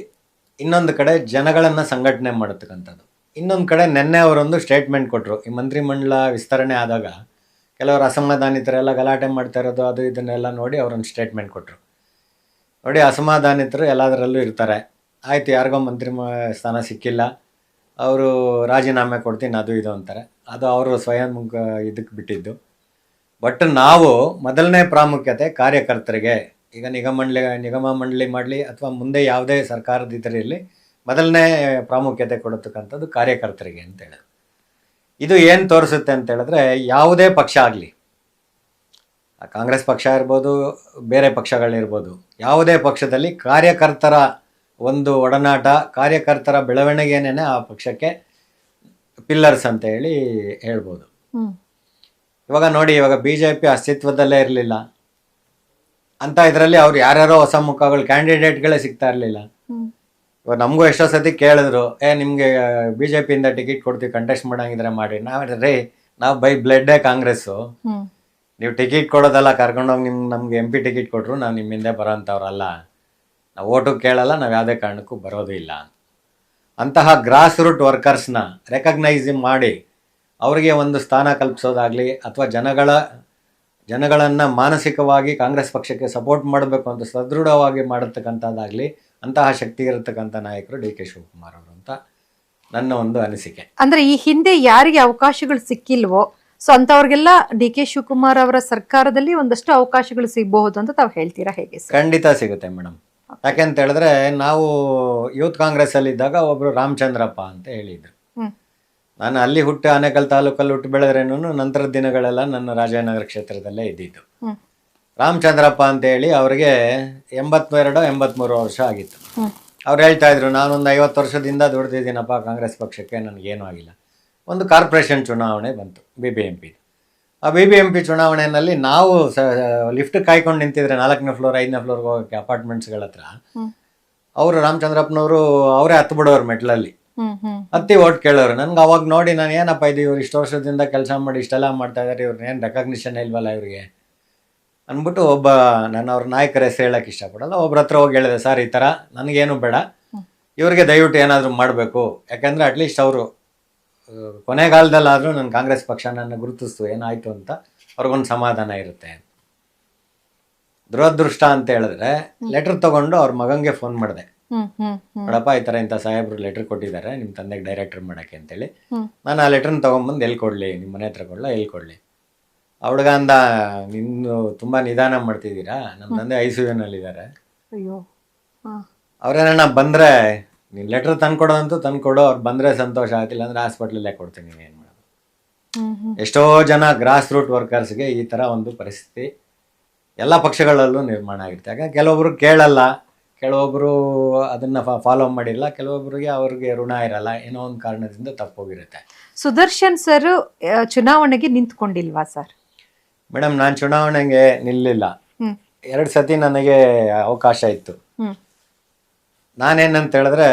ಇನ್ನೊಂದು ಕಡೆ ಜನಗಳನ್ನು ಸಂಘಟನೆ ಮಾಡತಕ್ಕಂಥದ್ದು. ಇನ್ನೊಂದು ಕಡೆ ನೆನ್ನೆ ಅವರೊಂದು ಸ್ಟೇಟ್ಮೆಂಟ್ ಕೊಟ್ಟರು. ಈ ಮಂತ್ರಿಮಂಡಲ ವಿಸ್ತರಣೆ ಆದಾಗ ಕೆಲವರು ಅಸಮಾಧಾನಿತರೆಲ್ಲ ಗಲಾಟೆ ಮಾಡ್ತಾ ಇರೋದು ಅದು ಇದನ್ನೆಲ್ಲ ನೋಡಿ ಅವರೊಂದು ಸ್ಟೇಟ್ಮೆಂಟ್ ಕೊಟ್ಟರು. ನೋಡಿ, ಅಸಮಾಧಾನಿತರು ಎಲ್ಲದರಲ್ಲೂ ಇರ್ತಾರೆ. ಆಯಿತು, ಯಾರಿಗೋ ಮಂತ್ರಿ ಸ್ಥಾನ ಸಿಕ್ಕಿಲ್ಲ, ಅವರು ರಾಜೀನಾಮೆ ಕೊಡ್ತೀನಿ ಅದು ಇದು ಅಂತಾರೆ. ಅದು ಅವರು ಸ್ವಯಂ ಇದಕ್ಕೆ ಬಿಟ್ಟಿದ್ದು. ಬಟ್ ನಾವು ಮೊದಲನೇ ಪ್ರಾಮುಖ್ಯತೆ ಕಾರ್ಯಕರ್ತರಿಗೆ, ಈಗ ನಿಗಮ ಮಂಡಳಿ ಮಾಡಲಿ ಅಥವಾ ಮುಂದೆ ಯಾವುದೇ ಸರ್ಕಾರದ ಇರಲಿ, ಮೊದಲನೇ ಪ್ರಾಮುಖ್ಯತೆ ಕೊಡತಕ್ಕಂಥದ್ದು ಕಾರ್ಯಕರ್ತರಿಗೆ ಅಂತೇಳಿ. ಇದು ಏನು ತೋರಿಸುತ್ತೆ ಅಂತ ಹೇಳಿದ್ರೆ, ಯಾವುದೇ ಪಕ್ಷ ಆಗಲಿ, ಕಾಂಗ್ರೆಸ್ ಪಕ್ಷ ಇರ್ಬೋದು, ಬೇರೆ ಪಕ್ಷಗಳಿರ್ಬೋದು, ಯಾವುದೇ ಪಕ್ಷದಲ್ಲಿ ಕಾರ್ಯಕರ್ತರ ಒಂದು ಒಡನಾಟ, ಕಾರ್ಯಕರ್ತರ ಬೆಳವಣಿಗೆನೇ ಆ ಪಕ್ಷಕ್ಕೆ ಪಿಲ್ಲರ್ಸ್ ಅಂತ ಹೇಳಿ ಹೇಳ್ಬೋದು. ಇವಾಗ ನೋಡಿ, ಇವಾಗ BJP ಅಸ್ತಿತ್ವದಲ್ಲೇ ಇರಲಿಲ್ಲ ಅಂತ ಇದರಲ್ಲಿ ಅವ್ರು ಯಾರ್ಯಾರೋ ಹೊಸ ಮುಖಗಳು ಕ್ಯಾಂಡಿಡೇಟ್ಗಳೇ ಸಿಗ್ತಾ ಇರಲಿಲ್ಲ. ಇವಾಗ ನಮಗೂ ಎಷ್ಟೋ ಸತಿ ಕೇಳಿದ್ರು, ನಿಮಗೆ BJPಯಿಂದ ಟಿಕೆಟ್ ಕೊಡ್ತೀವಿ, ಕಂಟೆಸ್ಟ್ ಮಾಡಂಗಿದ್ರೆ ಮಾಡಿ. ನಾವು ಬೈ ಬ್ಲಡ್ಡೇ ಕಾಂಗ್ರೆಸ್ಸು, ನೀವು ಟಿಕೆಟ್ ಕೊಡೋದಲ್ಲ, ಕರ್ಕೊಂಡೋಗಿ ನಮ್ಗೆ MP ಟಿಕೆಟ್ ಕೊಟ್ಟರು ನಾವು ನಿಮ್ಮ ಹಿಂದೆ ಬರೋಂಥವ್ರಲ್ಲ, ನಾವು ಓಟು ಕೇಳಲ್ಲ, ನಾವು ಯಾವುದೇ ಕಾರಣಕ್ಕೂ ಬರೋದು ಇಲ್ಲ. ಅಂತಹ ಗ್ರಾಸ್ ರೂಟ್ ವರ್ಕರ್ಸ್ನ ರೆಕಗ್ನೈಸ್ ಮಾಡಿ ಅವರಿಗೆ ಒಂದು ಸ್ಥಾನ ಕಲ್ಪಿಸೋದಾಗಲಿ ಅಥವಾ ಜನಗಳನ್ನು ಮಾನಸಿಕವಾಗಿ ಕಾಂಗ್ರೆಸ್ ಪಕ್ಷಕ್ಕೆ ಸಪೋರ್ಟ್ ಮಾಡಬೇಕು ಅಂತ ಸದೃಢವಾಗಿ ಮಾಡತಕ್ಕಂಥದ್ದಾಗಲಿ ಅಂತಹ ಶಕ್ತಿ ಇರತಕ್ಕಂಥ ನಾಯಕರು DK ಶಿವಕುಮಾರ್ ಅವರು ಅಂತ ನನ್ನ ಒಂದು ಅನಿಸಿಕೆ.
ಅಂದ್ರೆ ಈ ಹಿಂದೆ ಯಾರಿಗೆ ಅವಕಾಶಗಳು ಸಿಕ್ಕಿಲ್ವೋ, ಸೊ ಅಂತವ್ರಿಗೆಲ್ಲ DK ಶಿವಕುಮಾರ್ ಅವರ ಸರ್ಕಾರದಲ್ಲಿ ಒಂದಷ್ಟು ಅವಕಾಶಗಳು ಸಿಗಬಹುದು ಅಂತ ತಾವು ಹೇಳ್ತೀರಾ, ಹೇಗೆ?
ಖಂಡಿತ ಸಿಗುತ್ತೆ ಮೇಡಮ್. ಯಾಕೆಂತ ಹೇಳಿದ್ರೆ, ನಾವು ಯೂತ್ ಕಾಂಗ್ರೆಸ್ ಅಲ್ಲಿ ಇದ್ದಾಗ ಒಬ್ರು ರಾಮಚಂದ್ರಪ್ಪ ಅಂತ ಹೇಳಿದ್ರು. ನಾನು ಅಲ್ಲಿ ಹುಟ್ಟಿ ಆನೇಕಲ್ ತಾಲೂಕಲ್ಲಿ ಹುಟ್ಟು ಬೆಳೆದ್ರೇನು ನಂತರದ ದಿನಗಳೆಲ್ಲ ನನ್ನ ರಾಜನಗರ ಕ್ಷೇತ್ರದಲ್ಲೇ ಇದ್ದಿದ್ದು. ರಾಮಚಂದ್ರಪ್ಪ ಅಂತ ಹೇಳಿ ಅವ್ರಿಗೆ 82-83 ವರ್ಷ ಆಗಿತ್ತು. ಅವ್ರು ಹೇಳ್ತಾ ಇದ್ರು, ನಾನೊಂದು 50 ವರ್ಷದಿಂದ ದುಡ್ದಿದ್ದೀನಪ್ಪ ಕಾಂಗ್ರೆಸ್ ಪಕ್ಷಕ್ಕೆ, ನನಗೇನೂ ಆಗಿಲ್ಲ. ಒಂದು ಕಾರ್ಪೊರೇಷನ್ ಚುನಾವಣೆ ಬಂತು, BBMP. ಆ BBMP ಚುನಾವಣೆಯಲ್ಲಿ ನಾವು ಲಿಫ್ಟ್ ಕಾಯ್ಕೊಂಡು ನಿಂತಿದ್ರೆ 4ನೇ ಫ್ಲೋರ್ 5ನೇ ಫ್ಲೋರ್ಗೆ ಹೋಗೋಕ್ಕೆ ಅಪಾರ್ಟ್ಮೆಂಟ್ಸ್ಗಳ ಹತ್ರ, ಅವರು ರಾಮಚಂದ್ರಪ್ಪನವರು ಅವರೇ ಹತ್ತು ಬಿಡೋರು ಮೆಟ್ಲಲ್ಲಿ ಹತ್ತಿ ಓಟ್ ಕೇಳೋರು. ನನ್ಗೆ ಅವಾಗ ನೋಡಿ ನಾನು ಏನಪ್ಪ ಇದು, ಇವ್ರು ಇಷ್ಟು ವರ್ಷದಿಂದ ಕೆಲಸ ಮಾಡಿ ಇಷ್ಟೆಲ್ಲ ಮಾಡ್ತಾ ಇದ್ದಾರೆ, ಇವ್ರನ್ನ ಏನು ರೆಕಗ್ನಿಷನ್ ಇಲ್ವಲ್ಲ ಇವ್ರಿಗೆ ಅಂದ್ಬಿಟ್ಟು ನಾನು ಅವ್ರ ನಾಯಕರ ಹೆಸರು ಹೇಳಕ್ಕೆ ಇಷ್ಟಪಡಲ್ಲ, ಒಬ್ರ ಹತ್ರ ಹೋಗಿ ಹೇಳಿದೆ, ಸರ್ ಈ ಥರ ನನಗೇನು ಬೇಡ, ಇವ್ರಿಗೆ ದಯವಿಟ್ಟು ಏನಾದರೂ ಮಾಡಬೇಕು, ಯಾಕೆಂದರೆ ಅಟ್ಲೀಸ್ಟ್ ಅವರು ಕೊನೆಗಾಲದಲ್ಲಾದರೂ ನನ್ನ ಕಾಂಗ್ರೆಸ್ ಪಕ್ಷ ನನ್ನ ಗುರುತಿಸ್ತು ಏನಾಯಿತು ಅಂತ ಅವ್ರಿಗೊಂದು ಸಮಾಧಾನ ಇರುತ್ತೆ. ದುರದೃಷ್ಟ ಅಂತ ಹೇಳಿದ್ರೆ, ಲೆಟರ್ ತಗೊಂಡು ಅವ್ರ ಮಗಂಗೆ ಫೋನ್ ಮಾಡಿದೆ, ನೋಡಪ್ಪ ಈ ಥರ ಇಂಥ ಸಾಹೇಬ್ರು ಲೆಟರ್ ಕೊಟ್ಟಿದ್ದಾರೆ ನಿಮ್ಮ ತಂದೆಗೆ ಡೈರೆಕ್ಟರ್ ಮಾಡೋಕ್ಕೆ ಅಂತೇಳಿ. ನಾನು ಆ ಲೆಟ್ರನ್ನ ತೊಗೊಂಬಂದು ಎಲ್ಲಿ ಕೊಡಲಿ, ನಿಮ್ಮ ಮನೆ ಹತ್ರ ಕೊಡಲ, ಎಲ್ಲಿ ಕೊಡಲಿ? ಆ ಹುಡುಗ ಅಂದ, ನಿನ್ನು ತುಂಬ ನಿಧಾನ ಮಾಡ್ತಿದ್ದೀರಾ, ನಮ್ಮ ತಂದೆ ICU-ನಲ್ಲಿದ್ದಾರೆ,
ಅಯ್ಯೋ. ಹಾಂ.
ಅವ್ರೇನ ಬಂದರೆ ನೀನು ಲೆಟ್ರ್ ತಂದ್ಕೊಡೋ ಅಂತೂ ತಂದ್ಕೊಡು, ಅವ್ರು ಬಂದರೆ ಸಂತೋಷ ಆಗ್ತಿಲ್ಲ ಅಂದರೆ ಹಾಸ್ಪಿಟ್ಲಲ್ಲೇ ಕೊಡ್ತೀನಿ, ಏನು ಮಾಡೋದು. ಎಷ್ಟೋ ಜನ ಗ್ರಾಸ್ ರೂಟ್ ವರ್ಕರ್ಸ್ಗೆ ಈ ಥರ ಒಂದು ಪರಿಸ್ಥಿತಿ ಎಲ್ಲ ಪಕ್ಷಗಳಲ್ಲೂ ನಿರ್ಮಾಣ ಆಗಿರುತ್ತೆ. ಯಾಕಂದ್ರೆ ಕೆಲವೊಬ್ರು ಕೇಳಲ್ಲ, ಕೆಲವೊಬ್ಬರು ಅದನ್ನು ಫಾಲೋ ಮಾಡಿಲ್ಲ, ಕೆಲವೊಬ್ಬರಿಗೆ ಅವ್ರಿಗೆ ಋಣ ಇರಲ್ಲ, ಏನೋ ಒಂದು ಕಾರಣದಿಂದ ತಪ್ಪೋಗಿರುತ್ತೆ.
ಸುದರ್ಶನ್ ಸರ್ ಚುನಾವಣೆಗೆ ನಿಂತ್ಕೊಂಡಿಲ್ವಾ ಸರ್?
ಮೇಡಮ್, ನಾನು ಚುನಾವಣೆಗೆ ನಿಲ್ಲಿಲ್ಲ. 2 ಸತಿ ನನಗೆ ಅವಕಾಶ ಇತ್ತು. ನಾನೇನಂತ ಹೇಳಿದ್ರೆ,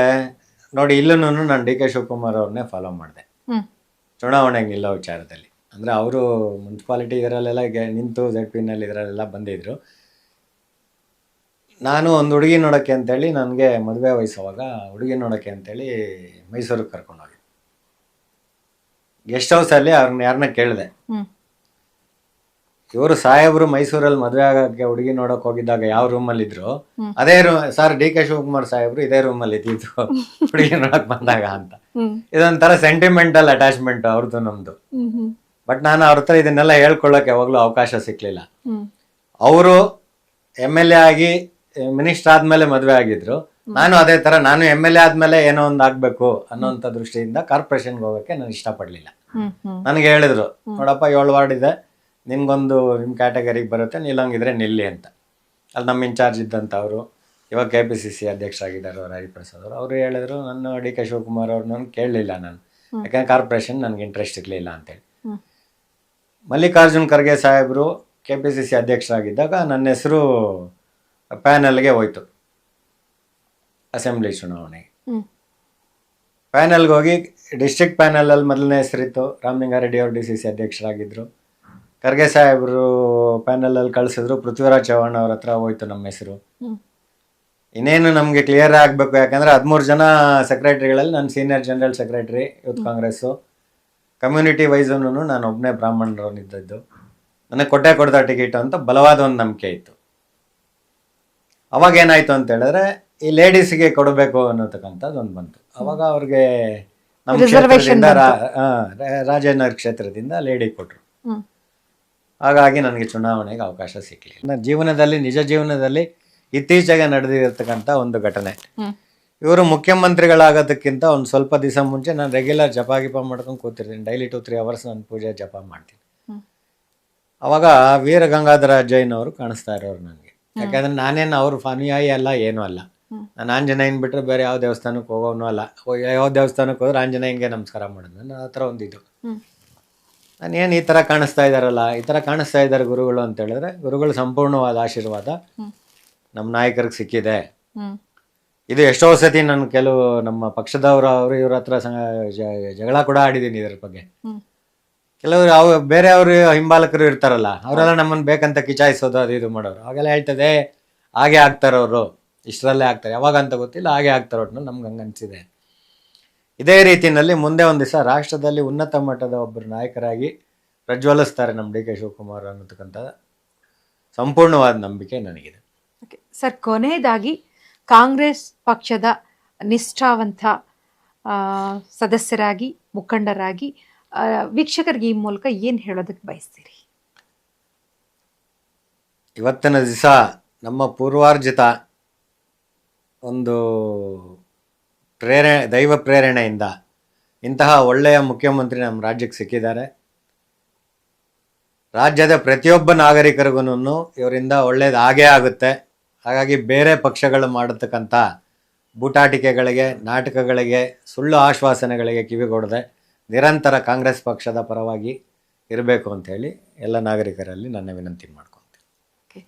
ನೋಡಿ ಇಲ್ಲೂ ನಾನು DK ಶಿವಕುಮಾರ್ ಅವ್ರನ್ನೇ ಫಾಲೋ ಮಾಡಿದೆ ಚುನಾವಣೆಗೆ ನಿಲ್ಲೋ ವಿಚಾರದಲ್ಲಿ. ಅಂದರೆ ಅವರು ಮುನ್ಸಿಪಾಲಿಟಿ ಇದರಲ್ಲೆಲ್ಲ ನಿಂತು ZP-ನಲ್ಲಿ ಇದರಲ್ಲೆಲ್ಲ ಬಂದಿದ್ರು. ನಾನು ಒಂದು ಹುಡುಗಿ ನೋಡೋಕ್ಕೆ ಅಂತೇಳಿ, ನನಗೆ ಮದುವೆ ವಯಸ್ಸವಾಗ ಹುಡುಗಿ ನೋಡೋಕ್ಕೆ ಅಂತೇಳಿ ಮೈಸೂರಿಗೆ ಕರ್ಕೊಂಡೋಗಿ ಗೆಸ್ಟ್ ಹೌಸಲ್ಲಿ ಅವ್ರನ್ನ ಯಾರನ್ನ ಕೇಳಿದೆ. ಇವರು ಸಾಹೇಬರು ಮೈಸೂರಲ್ಲಿ ಮದುವೆ ಆಗೋಕ್ಕೆ ಹುಡುಗಿ ನೋಡೋಕೆ ಹೋಗಿದ್ದಾಗ ಯಾವ ರೂಮಲ್ಲಿ ಇದ್ರು, ಅದೇ ಸರ್ DK ಶಿವಕುಮಾರ್ ಸಾಹೇಬರು ಇದೇ ರೂಮಲ್ಲಿ ಇದ್ದಿದ್ದು ಹುಡುಗಿ ನೋಡೋಕೆ ಬಂದಾಗ ಅಂತ. ಇದೊಂಥರ ಸೆಂಟಿಮೆಂಟಲ್ ಅಟ್ಯಾಚ್ಮೆಂಟ್ ಅವ್ರದ್ದು ನಮ್ದು. ಬಟ್ ನಾನು ಅವ್ರ ಹತ್ರ ಇದನ್ನೆಲ್ಲ ಹೇಳ್ಕೊಳ್ಳೋಕೆ ಯಾವಾಗಲೂ ಅವಕಾಶ ಸಿಕ್ಲಿಲ್ಲ. ಅವರು MLA ಆಗಿ ಮಿನಿಸ್ಟರ್ ಆದ್ಮೇಲೆ ಮದುವೆ ಆಗಿದ್ರು. ನಾನು ಅದೇ ತರ, ನಾನು MLA ಆದ್ಮೇಲೆ ಏನೋ ಒಂದು ಆಗ್ಬೇಕು ಅನ್ನೋಂಥ ದೃಷ್ಟಿಯಿಂದ ಕಾರ್ಪೊರೇಷನ್ಗೆ ಹೋಗೋಕ್ಕೆ ನಾನು ಇಷ್ಟಪಡ್ಲಿಲ್ಲ. ನನಗೆ ಹೇಳಿದ್ರು, ನೋಡಪ್ಪ 7 ವಾರ್ಡ್ ಇದೆ, ನಿಮ್ಗೊಂದು ನಿಮ್ಮ ಕ್ಯಾಟಗರಿಗೆ ಬರುತ್ತೆ, ನಿಲ್ಲಂಗಿದ್ರೆ ನಿಲ್ಲಿ ಅಂತ. ಅಲ್ಲಿ ನಮ್ಮ ಇನ್ಚಾರ್ಜ್ ಇದ್ದಂಥವ್ರು, ಇವಾಗ KPCC ಅಧ್ಯಕ್ಷರಾಗಿದ್ದಾರೆ ಅವರು ಹರಿಪ್ರಸಾದ್ ಅವರು ಹೇಳಿದ್ರು. ನನ್ನ DK ಶಿವಕುಮಾರ್ ಅವ್ರನ್ನ ಕೇಳಲಿಲ್ಲ ನಾನು, ಯಾಕಂದ್ರೆ ಕಾರ್ಪೊರೇಷನ್ ನನಗೆ ಇಂಟ್ರೆಸ್ಟ್ ಇರಲಿಲ್ಲ ಅಂತೇಳಿ. ಮಲ್ಲಿಕಾರ್ಜುನ್ ಖರ್ಗೆ ಸಾಹೇಬರು KPCC ಅಧ್ಯಕ್ಷರಾಗಿದ್ದಾಗ ನನ್ನ ಹೆಸರು ಪ್ಯಾನಲ್ಗೆ ಹೋಯ್ತು ಅಸೆಂಬ್ಲಿ ಚುನಾವಣೆಗೆ. ಪ್ಯಾನಲ್ಗೆ ಹೋಗಿ ಡಿಸ್ಟ್ರಿಕ್ಟ್ ಪ್ಯಾನಲಲ್ಲಿ ಮೊದಲನೇ ಹೆಸರಿತ್ತು, ರಾಮಲಿಂಗಾರೆಡ್ಡಿ ಅವರು DCC ಅಧ್ಯಕ್ಷರಾಗಿದ್ದರು. ಖರ್ಗೆ ಸಾಹೇಬರು ಪ್ಯಾನಲಲ್ಲಿ ಕಳಿಸಿದ್ರು, ಪೃಥ್ವಿರಾಜ್ ಚೌಹಾಣ್ ಅವ್ರ ಹತ್ರ ಹೋಯ್ತು ನಮ್ಮ ಹೆಸರು. ಇನ್ನೇನು ನಮಗೆ ಕ್ಲಿಯರ್ ಆಗಬೇಕು, ಯಾಕಂದರೆ 13 ಜನ ಸೆಕ್ರೆಟರಿಗಳಲ್ಲಿ ನಾನು senior general secretary youth Congress. Community wise ನಾನು ಒಬ್ಬನೇ ಬ್ರಾಹ್ಮಣರವನಿದ್ದದ್ದು. ನನಗೆ ಕೊಡ್ತಾ ಟಿಕೆಟ್ ಅಂತ ಬಲವಾದ ಒಂದು ನಂಬಿಕೆ ಇತ್ತು. ಅವಾಗ ಏನಾಯ್ತು ಅಂತ ಹೇಳಿದ್ರೆ, ಈ ಲೇಡೀಸ್ಗೆ ಕೊಡಬೇಕು ಅನ್ನೋತಕ್ಕಂಥದ್ದು ಒಂದು ಬಂತು. ಅವಾಗ ಅವ್ರಿಗೆ ನಮ್ಮ ಕ್ಷೇತ್ರದಿಂದ ರಾಜನಗರ ಕ್ಷೇತ್ರದಿಂದ ಲೇಡಿ ಕೊಟ್ಟರು. ಹಾಗಾಗಿ ನನಗೆ ಚುನಾವಣೆಗೆ ಅವಕಾಶ ಸಿಕ್ಕಲಿಲ್ಲ. ನನ್ನ ಜೀವನದಲ್ಲಿ, ನಿಜ ಜೀವನದಲ್ಲಿ ಇತ್ತೀಚೆಗೆ ನಡೆದಿರತಕ್ಕಂಥ ಒಂದು ಘಟನೆ. ಇವರು ಮುಖ್ಯಮಂತ್ರಿಗಳಾಗೋದಕ್ಕಿಂತ ಒಂದು ಸ್ವಲ್ಪ ದಿವಸ ಮುಂಚೆ ನಾನು ರೆಗ್ಯುಲರ್ ಜಪ ಮಾಡ್ಕೊಂಡು ಕೂತಿರ್ತೀನಿ. ಡೈಲಿ 2-3 ಅವರ್ಸ್ ನಾನು ಪೂಜೆ ಜಪ ಮಾಡ್ತೀನಿ. ಅವಾಗ ವೀರ ಗಂಗಾಧರ ಜೈನ್ ಅವರು ಕಾಣಿಸ್ತಾ ಇರೋರು ನನಗೆ. ಯಾಕಂದ್ರೆ ನಾನೇನು ಅವ್ರ ಅನುಯಾಯಿ ಅಲ್ಲ, ಏನೂ ಅಲ್ಲ. ನಾನು ಆಂಜನೇಯನ್ ಬಿಟ್ಟರೆ ಬೇರೆ ಯಾವ ದೇವಸ್ಥಾನಕ್ಕೆ ಹೋಗೋನು ಅಲ್ಲ. ಯಾವ ದೇವಸ್ಥಾನಕ್ಕೆ ಹೋದ್ರೆ ಆಂಜನೇಯಂಗೆ ನಮಸ್ಕಾರ ಮಾಡೋದು, ನನ್ನ ಆ ಥರ ಒಂದಿದ್ದು. ನಾನೇನು ಈ ಥರ ಕಾಣಿಸ್ತಾ ಇದ್ದಾರಲ್ಲ, ಈ ಥರ ಕಾಣಿಸ್ತಾ ಇದ್ದಾರೆ ಗುರುಗಳು ಅಂತ ಹೇಳಿದ್ರೆ, ಗುರುಗಳು ಸಂಪೂರ್ಣವಾದ ಆಶೀರ್ವಾದ ನಮ್ಮ ನಾಯಕರಿಗೆ ಸಿಕ್ಕಿದೆ. ಇದು ಎಷ್ಟೋ ಸತಿ ನಾನು ಕೆಲವು ನಮ್ಮ ಪಕ್ಷದವರು ಇವ್ರ ಹತ್ರ ಜಗಳ ಕೂಡ ಆಡಿದ್ದೀನಿ ಇದ್ರ ಬಗ್ಗೆ. ಕೆಲವರು ಬೇರೆಯವರು ಹಿಂಬಾಲಕರು ಇರ್ತಾರಲ್ಲ, ಅವರೆಲ್ಲ ನಮ್ಮನ್ನು ಬೇಕಂತ ಕಿಚಾಯಿಸೋದು, ಅದು ಇದು ಮಾಡೋರು. ಅವಾಗೆಲ್ಲ ಹೇಳ್ತದೆ, ಹಾಗೆ ಆಗ್ತಾರವರು, ಇಷ್ಟರಲ್ಲೇ ಆಗ್ತಾರೆ, ಯಾವಾಗ ಅಂತ ಗೊತ್ತಿಲ್ಲ, ಹಾಗೆ ಆಗ್ತಾರ ಒಟ್ಟು ನಮ್ಗೆ ಹಂಗೆ ಅನಿಸಿದೆ. ಇದೇ ರೀತಿಯಲ್ಲಿ ಮುಂದೆ ಒಂದು ದಿವಸ ರಾಷ್ಟ್ರದಲ್ಲಿ ಉನ್ನತ ಮಟ್ಟದ ಒಬ್ಬರು ನಾಯಕರಾಗಿ ಪ್ರಜ್ವಲಿಸ್ತಾರೆ ನಮ್ಮ DK ಶಿವಕುಮಾರ್ ಅನ್ನತಕ್ಕಂಥ ಸಂಪೂರ್ಣವಾದ ನಂಬಿಕೆ ನನಗಿದೆ.
ಸರ್, ಕೊನೆಯದಾಗಿ ಕಾಂಗ್ರೆಸ್ ಪಕ್ಷದ ನಿಷ್ಠಾವಂತ ಸದಸ್ಯರಾಗಿ, ಮುಖಂಡರಾಗಿ ವೀಕ್ಷಕರಿಗೆ ಈ ಮೂಲಕ ಏನು ಹೇಳೋದಕ್ಕೆ ಬಯಸ್ತೀರಿ?
ಇವತ್ತಿನ ದಿವಸ ನಮ್ಮ ಪೂರ್ವಾರ್ಜಿತ ಒಂದು ದೈವ ಪ್ರೇರಣೆಯಿಂದ ಇಂತಹ ಒಳ್ಳೆಯ ಮುಖ್ಯಮಂತ್ರಿ ನಮ್ಮ ರಾಜ್ಯಕ್ಕೆ ಸಿಕ್ಕಿದ್ದಾರೆ. ರಾಜ್ಯದ ಪ್ರತಿಯೊಬ್ಬ ನಾಗರಿಕರಿಗೂ ಇವರಿಂದ ಒಳ್ಳೇದು ಆಗೇ ಆಗುತ್ತೆ. ಹಾಗಾಗಿ ಬೇರೆ ಪಕ್ಷಗಳು ಮಾಡತಕ್ಕಂಥ ಬೂಟಾಟಿಕೆಗಳಿಗೆ, ನಾಟಕಗಳಿಗೆ, ಸುಳ್ಳು ಆಶ್ವಾಸನೆಗಳಿಗೆ ಕಿವಿಗೊಡದೆ ನಿರಂತರ ಕಾಂಗ್ರೆಸ್ ಪಕ್ಷದ ಪರವಾಗಿ ಇರಬೇಕು ಅಂಥೇಳಿ ಎಲ್ಲ ನಾಗರಿಕರಲ್ಲಿ ನನ್ನ ವಿನಂತಿ ಮಾಡ್ಕೊತೀನಿ.